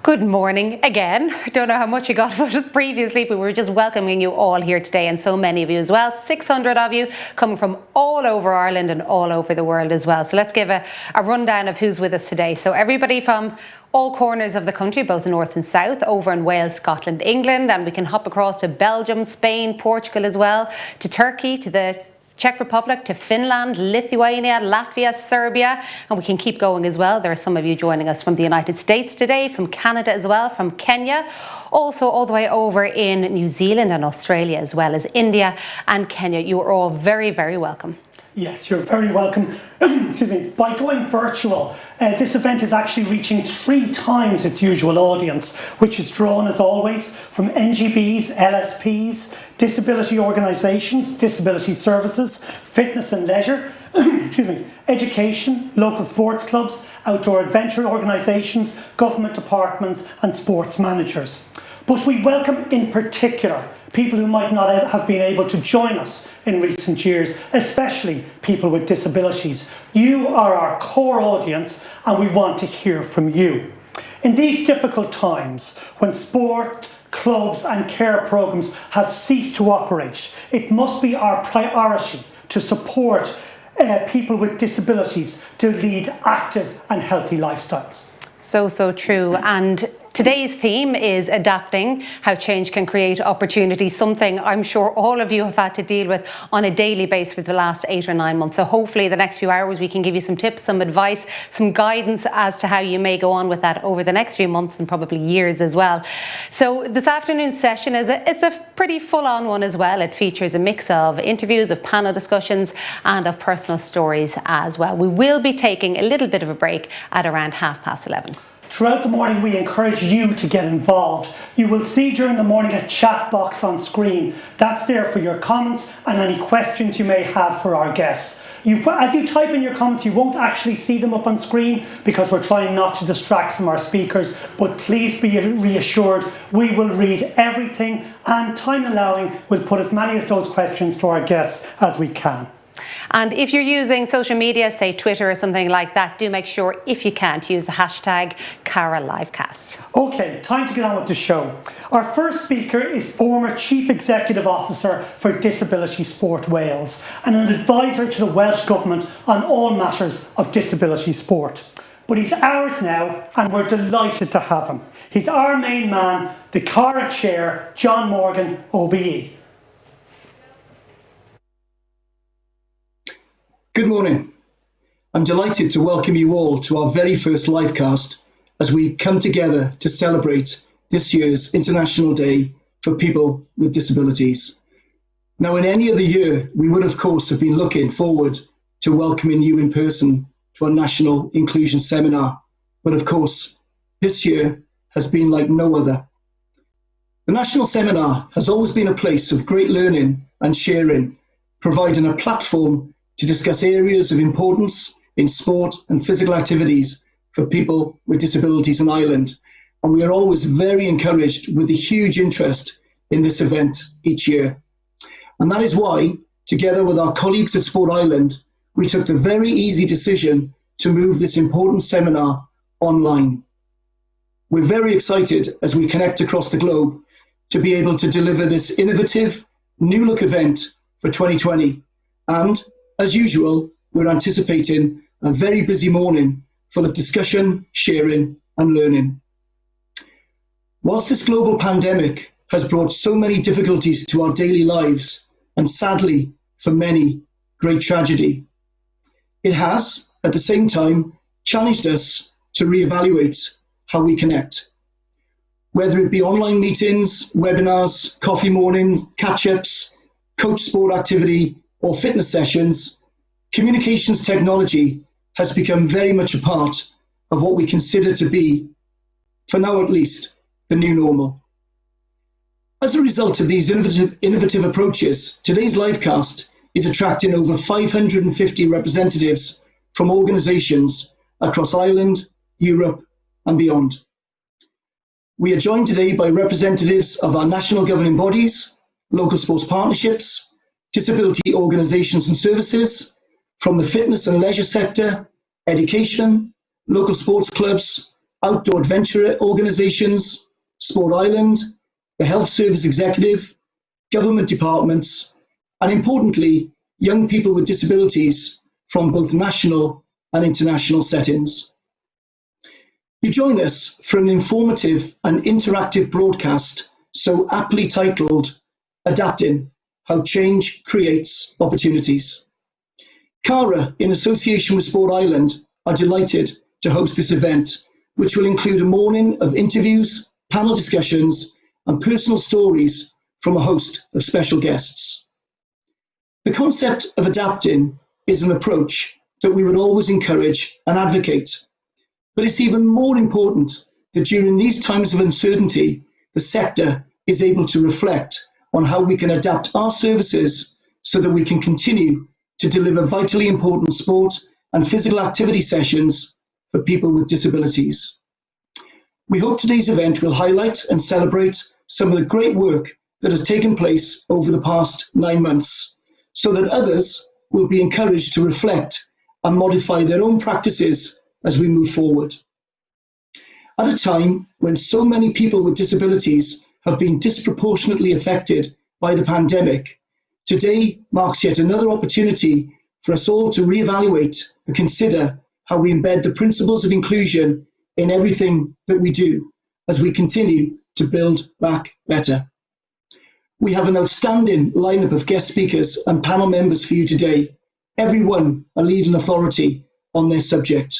Good morning again. I don't know how much you got of us previously, but we're just welcoming you all here today, and so many of you as well. 600 of you coming from all over Ireland and all over the world as well. So let's give a rundown of who's with us today. So everybody from all corners of the country, both north and south, over in Wales, Scotland, England, and we can hop across to Belgium, Spain, Portugal as well, to Turkey, to the Czech Republic, to Finland, Lithuania, Latvia, Serbia, and we can keep going as well. There are some of you joining us from the United States today, from Canada as well, from Kenya, also all the way over in New Zealand and Australia, as well as India and Kenya. You are all very, very welcome. Yes, you're very welcome. Excuse me. By going virtual, this event is actually reaching 3 times its usual audience, which is drawn, as always, from NGBs, LSPs, disability organisations, disability services, fitness and leisure, excuse me, education, local sports clubs, outdoor adventure organisations, government departments and sports managers. But we welcome in particular people who might not have been able to join us in recent years, especially people with disabilities. You are our core audience and we want to hear from you. In these difficult times, when sport, clubs and care programmes have ceased to operate, it must be our priority to support people with disabilities to lead active and healthy lifestyles. So true. And today's theme is adapting, how change can create opportunity, something I'm sure all of you have had to deal with on a daily basis for the last 8 or 9 months. So hopefully the next few hours we can give you some tips, some advice, some guidance as to how you may go on with that over the next few months and probably years as well. So this afternoon's session it's a pretty full-on one as well. It features a mix of interviews, of panel discussions and of personal stories as well. We will be taking a little bit of a break at around 11:30. Throughout the morning, we encourage you to get involved. You will see during the morning a chat box on screen. That's there for your comments and any questions you may have for our guests. As you type in your comments, you won't actually see them up on screen because we're trying not to distract from our speakers, but please be reassured we will read everything, and time allowing, we'll put as many of those questions to our guests as we can. And if you're using social media, say Twitter or something like that, do make sure, if you can, to use the hashtag CaraLivecast. Okay, time to get on with the show. Our first speaker is former Chief Executive Officer for Disability Sport Wales and an advisor to the Welsh Government on all matters of disability sport. But he's ours now and we're delighted to have him. He's our main man, the Cara Chair, John Morgan, OBE. Good morning. I'm delighted to welcome you all to our very first livecast as we come together to celebrate this year's International Day for People with Disabilities. Now, in any other year, we would of course have been looking forward to welcoming you in person to our National Inclusion Seminar, but of course, this year has been like no other. The National Seminar has always been a place of great learning and sharing, providing a platform to discuss areas of importance in sport and physical activities for people with disabilities in Ireland. And we are always very encouraged with the huge interest in this event each year. And that is why, together with our colleagues at Sport Ireland, we took the very easy decision to move this important seminar online. We're very excited as we connect across the globe to be able to deliver this innovative, new look event for 2020. And as usual, we're anticipating a very busy morning full of discussion, sharing and learning. Whilst this global pandemic has brought so many difficulties to our daily lives, and sadly, for many, great tragedy, it has, at the same time, challenged us to reevaluate how we connect. Whether it be online meetings, webinars, coffee mornings, catch-ups, coach sport activity, or fitness sessions, communications technology has become very much a part of what we consider to be, for now at least, the new normal. As a result of these innovative approaches, today's livecast is attracting over 550 representatives from organisations across Ireland, Europe and beyond. We are joined today by representatives of our national governing bodies, local sports partnerships, disability organisations and services, from the fitness and leisure sector, education, local sports clubs, outdoor adventure organisations, Sport Ireland, the Health Service Executive, government departments, and importantly, young people with disabilities from both national and international settings. You join us for an informative and interactive broadcast so aptly titled Adapting: How Change Creates Opportunities. CARA, in association with Sport Ireland, are delighted to host this event, which will include a morning of interviews, panel discussions, and personal stories from a host of special guests. The concept of adapting is an approach that we would always encourage and advocate, but it's even more important that during these times of uncertainty, the sector is able to reflect on how we can adapt our services so that we can continue to deliver vitally important sport and physical activity sessions for people with disabilities. We hope today's event will highlight and celebrate some of the great work that has taken place over the past 9 months, so that others will be encouraged to reflect and modify their own practices as we move forward. At a time when so many people with disabilities have been disproportionately affected by the pandemic, today marks yet another opportunity for us all to reevaluate and consider how we embed the principles of inclusion in everything that we do as we continue to build back better. We have an outstanding lineup of guest speakers and panel members for you today, everyone a leading authority on their subject.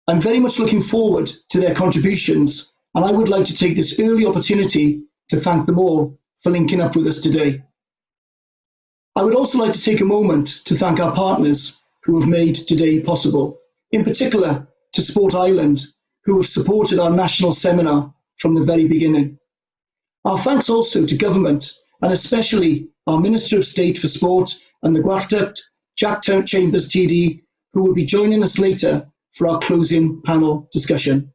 I'm very much looking forward to their contributions, and I would like to take this early opportunity to thank them all for linking up with us today. I would also like to take a moment to thank our partners who have made today possible, in particular to Sport Ireland, who have supported our national seminar from the very beginning. Our thanks also to government, and especially our Minister of State for Sport and the Gaeltacht, Jack Chambers TD, who will be joining us later for our closing panel discussion.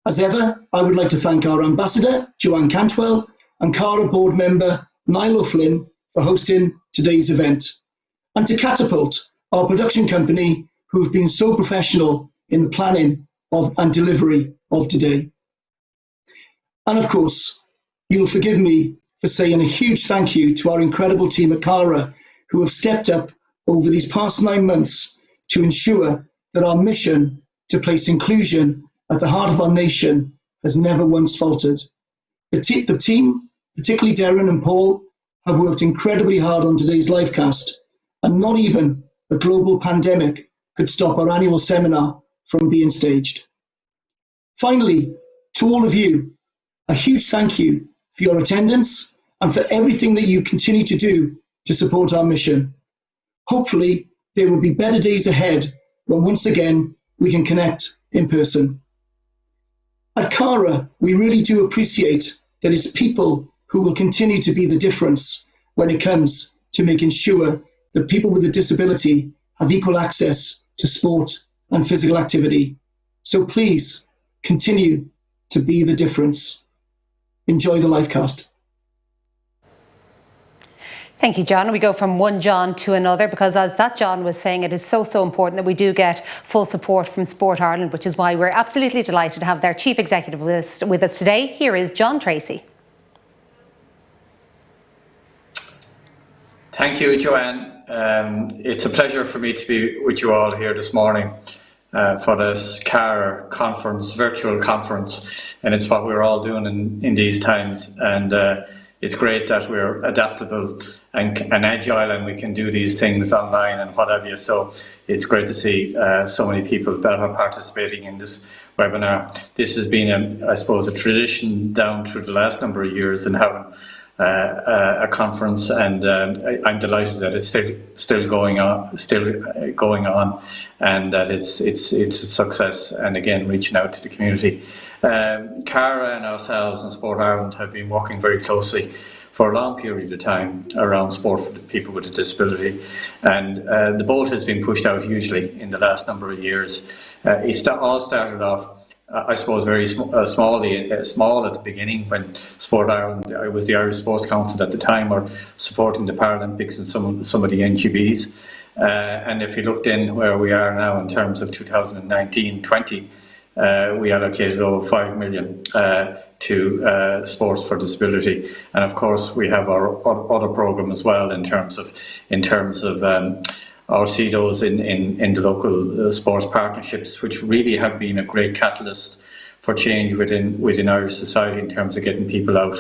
As ever, I would like to thank our Ambassador, Joanne Cantwell, and CARA board member, Niall O'Flynn, for hosting today's event, and to Catapult, our production company, who have been so professional in the planning of and delivery of today. And of course, you'll forgive me for saying a huge thank you to our incredible team at CARA, who have stepped up over these past 9 months to ensure that our mission to place inclusion at the heart of our nation has never once faltered. The team, particularly Darren and Paul, have worked incredibly hard on today's livecast, and not even a global pandemic could stop our annual seminar from being staged. Finally, to all of you, a huge thank you for your attendance and for everything that you continue to do to support our mission. Hopefully, there will be better days ahead when once again we can connect in person. At CARA, we really do appreciate that it's people who will continue to be the difference when it comes to making sure that people with a disability have equal access to sport and physical activity. So please continue to be the difference. Enjoy the livecast. Thank you, John. We go from one John to another because, as that John was saying, it is so important that we do get full support from Sport Ireland, which is why we're absolutely delighted to have their Chief Executive with us today. Here is John Tracy. Thank you, Joanne. It's a pleasure for me to be with you all here this morning for this CARA conference, virtual conference, and it's what we're all doing in these times. And it's great that we're adaptable and agile, and we can do these things online and what have you. So it's great to see so many people that are participating in this webinar. This has been, I suppose, a tradition down through the last number of years in having a conference, and I'm delighted that it's still going on, and that it's a success. And again, reaching out to the community. CARA and ourselves and Sport Ireland have been working very closely for a long period of time around sport for people with a disability, and the boat has been pushed out hugely in the last number of years. It all started off, I suppose, very small at the beginning, when Sport Ireland, I was the Irish Sports Council at the time, were supporting the Paralympics and some of the NGBs. And if you looked in where we are now in terms of 2019-20, we allocated over 5 million to Sports for Disability, and of course we have our other programme as well in terms of our CEDOs in the local sports partnerships, which really have been a great catalyst for change within Irish society in terms of getting people out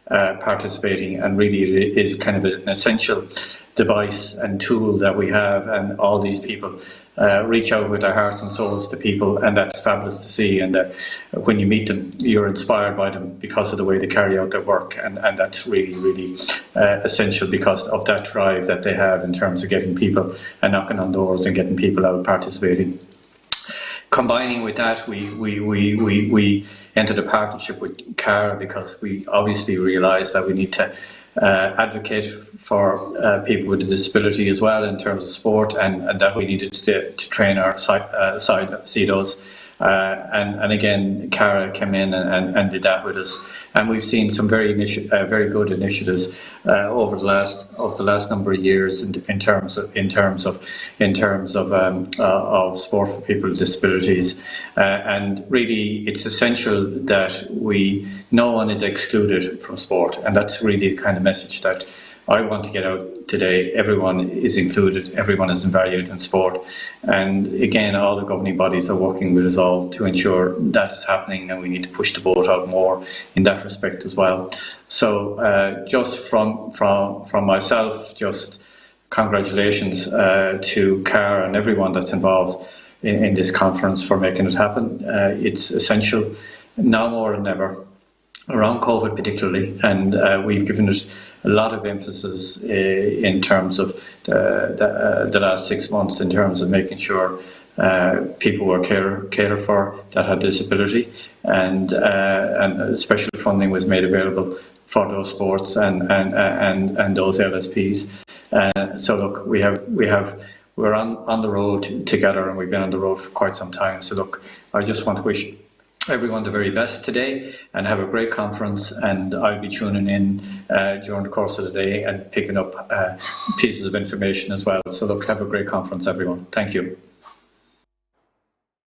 participating, and really it is kind of an essential device and tool that we have, and all these people reach out with their hearts and souls to people, and that's fabulous to see. And when you meet them, you're inspired by them because of the way they carry out their work, and that's really essential because of that drive that they have in terms of getting people and knocking on doors and getting people out participating. Combining with that, we entered a partnership with CARA because we obviously realised that we need to advocate for people with a disability as well in terms of sport, and that we needed to train our side CEDOs. And again, CARA came in and did that with us, and we've seen some very good initiatives over the last number of years in terms of sport for people with disabilities, and really it's essential that no one is excluded from sport, and that's really the kind of message that I want to get out today. Everyone is included, everyone is valued in sport, and again all the governing bodies are working with us all to ensure that is happening, and we need to push the boat out more in that respect as well. So just from myself, just congratulations to CARA and everyone that's involved in this conference for making it happen. It's essential now more than ever, around COVID particularly, and we've given it a lot of emphasis in terms of the last 6 months in terms of making sure people were catered for that had disability, and special funding was made available for those sports and those LSPs. So look, we're on the road together, and we've been on the road for quite some time. So look, I just want to wish everyone the very best today and have a great conference, and I'll be tuning in during the course of the day and picking up pieces of information as well. So look, have a great conference everyone. Thank you.